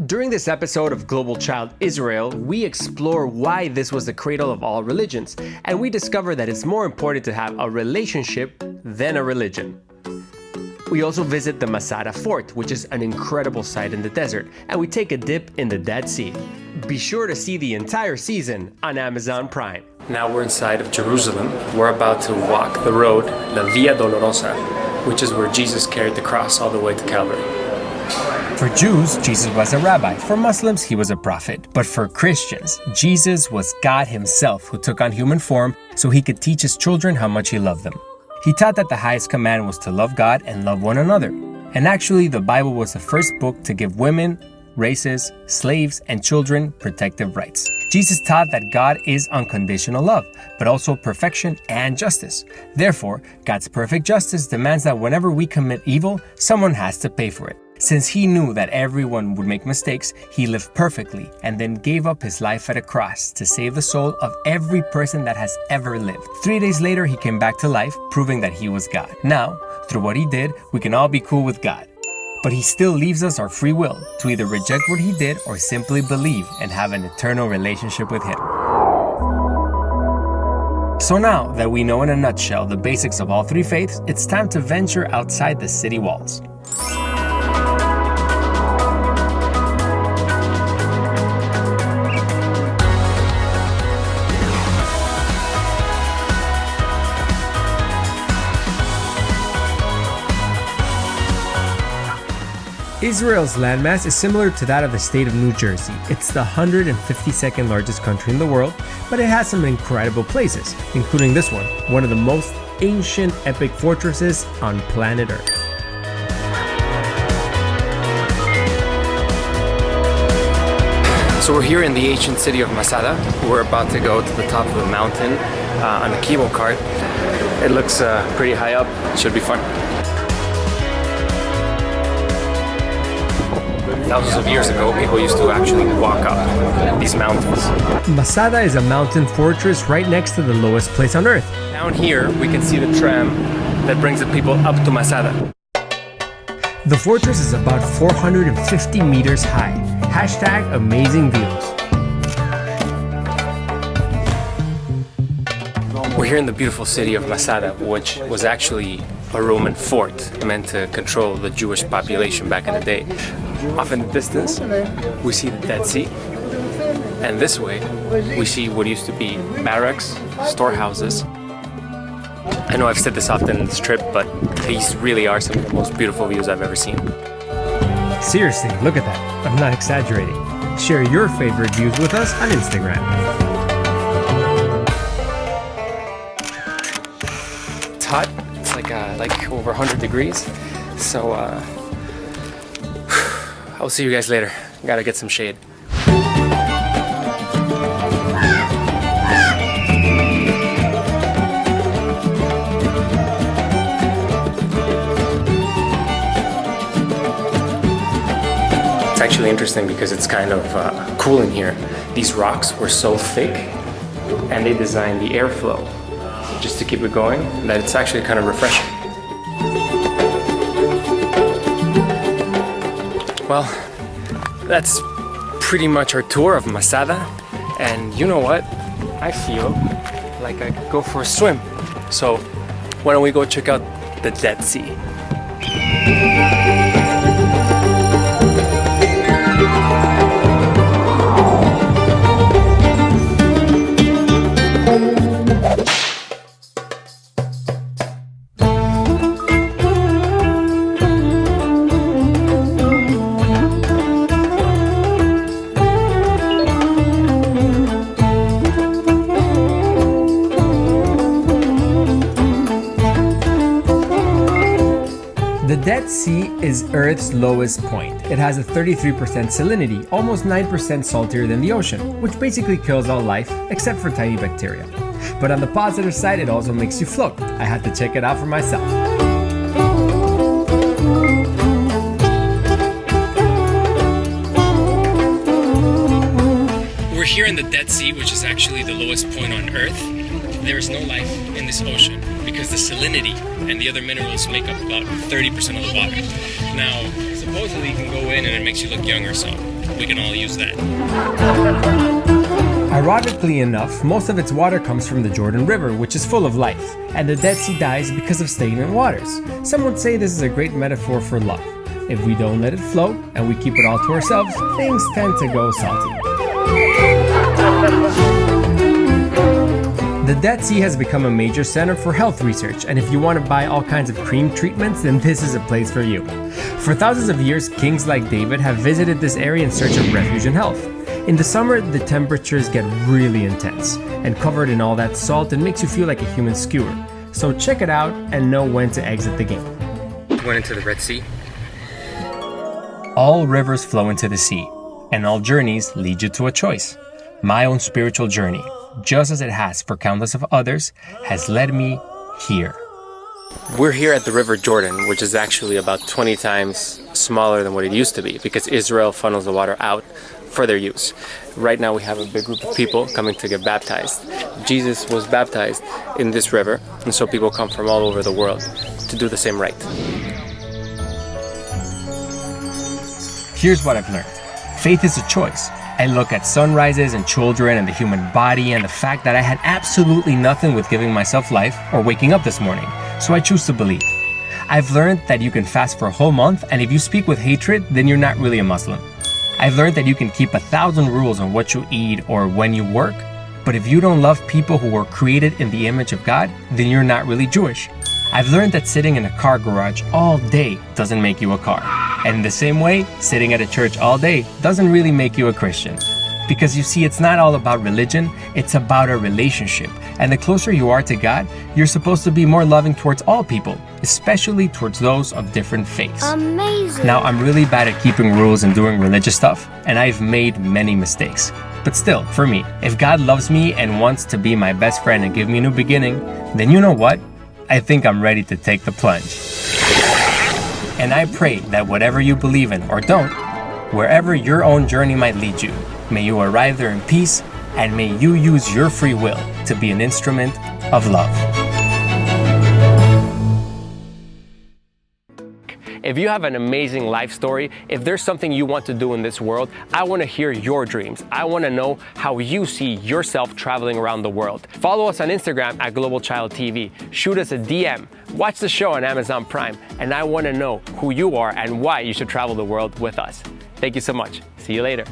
During this episode of Global Child Israel, we explore why this was the cradle of all religions, and we discover that it's more important to have a relationship than a religion. We also visit the Masada fort, which is an incredible sight in the desert, and we take a dip in the Dead Sea. Be sure to see the entire season on Amazon Prime. Now we're inside of Jerusalem. We're about to walk the road, the Via Dolorosa, which is where Jesus carried the cross all the way to Calvary. For Jews, Jesus was a rabbi. For Muslims, he was a prophet. But for Christians, Jesus was God himself who took on human form so he could teach his children how much he loved them. He taught that the highest command was to love God and love one another. And actually, the Bible was the first book to give women, races, slaves, and children protective rights. Jesus taught that God is unconditional love, but also perfection and justice. Therefore, God's perfect justice demands that whenever we commit evil, someone has to pay for it. Since he knew that everyone would make mistakes, he lived perfectly and then gave up his life at a cross to save the soul of every person that has ever lived. 3 days later, he came back to life, proving that he was God. Now, through what he did, we can all be cool with God. But he still leaves us our free will to either reject what he did or simply believe and have an eternal relationship with him. So now that we know in a nutshell the basics of all three faiths, it's time to venture outside the city walls. Israel's landmass is similar to that of the state of New Jersey. It's the 152nd largest country in the world, but it has some incredible places, including this one of the most ancient epic fortresses on planet Earth. So we're here in the ancient city of Masada. We're about to go to the top of the mountain on a cable cart. It looks pretty high up. It should be fun. Thousands of years ago, people used to actually walk up these mountains. Masada is a mountain fortress right next to the lowest place on Earth. Down here, we can see the tram that brings the people up to Masada. The fortress is about 450 meters high. Hashtag amazing views. We're here in the beautiful city of Masada, which was actually a Roman fort meant to control the Jewish population back in the day. Off in the distance, we see the Dead Sea, and this way, we see what used to be barracks, storehouses. I know I've said this often in this trip, but these really are some of the most beautiful views I've ever seen. Seriously, look at that. I'm not exaggerating. Share your favorite views with us on Instagram. It's hot. It's like over 100 degrees. So I'll see you guys later. Gotta get some shade. It's actually interesting because it's kind of cool in here. These rocks were so thick and they designed the airflow just to keep it going that it's actually kind of refreshing. Well, that's pretty much our tour of Masada, and you know what? I feel like I could go for a swim. So why don't we go check out the Dead Sea? The Dead Sea is Earth's lowest point. It has a 33% salinity, almost 9% saltier than the ocean, which basically kills all life except for tiny bacteria. But on the positive side, it also makes you float. I had to check it out for myself. We're here in the Dead Sea, which is actually the lowest point on Earth. There is no life in this ocean because the salinity and the other minerals make up about 30% of the water. Now, supposedly you can go in and it makes you look younger, so we can all use that. Ironically enough, most of its water comes from the Jordan River, which is full of life, and the Dead Sea dies because of stagnant waters. Some would say this is a great metaphor for love. If we don't let it flow and we keep it all to ourselves, things tend to go salty. The Dead Sea has become a major center for health research, and if you want to buy all kinds of cream treatments, then this is a place for you. For thousands of years, kings like David have visited this area in search of refuge and health. In the summer, the temperatures get really intense, and covered in all that salt, it makes you feel like a human skewer. So check it out and know when to exit the game. Went into the Red Sea. All rivers flow into the sea, and all journeys lead you to a choice. My own spiritual journey, just as it has for countless of others, has led me here. We're here at the River Jordan, which is actually about 20 times smaller than what it used to be because Israel funnels the water out for their use. Right now we have a big group of people coming to get baptized. Jesus was baptized in this river, and so people come from all over the world to do the same rite. Here's what I've learned. Faith is a choice. I look at sunrises and children and the human body and the fact that I had absolutely nothing with giving myself life or waking up this morning, so I choose to believe. I've learned that you can fast for a whole month, and if you speak with hatred, then you're not really a Muslim. I've learned that you can keep 1,000 rules on what you eat or when you work, but if you don't love people who were created in the image of God, then you're not really Jewish. I've learned that sitting in a car garage all day doesn't make you a car. And in the same way, sitting at a church all day doesn't really make you a Christian. Because you see, it's not all about religion, it's about a relationship. And the closer you are to God, you're supposed to be more loving towards all people, especially towards those of different faiths. Amazing. Now, I'm really bad at keeping rules and doing religious stuff, and I've made many mistakes. But still, for me, if God loves me and wants to be my best friend and give me a new beginning, then you know what? I think I'm ready to take the plunge. And I pray that whatever you believe in or don't, wherever your own journey might lead you, may you arrive there in peace, and may you use your free will to be an instrument of love. If you have an amazing life story, if there's something you want to do in this world, I want to hear your dreams. I want to know how you see yourself traveling around the world. Follow us on Instagram at Global Child TV. Shoot us a DM. Watch the show on Amazon Prime. And I want to know who you are and why you should travel the world with us. Thank you so much. See you later.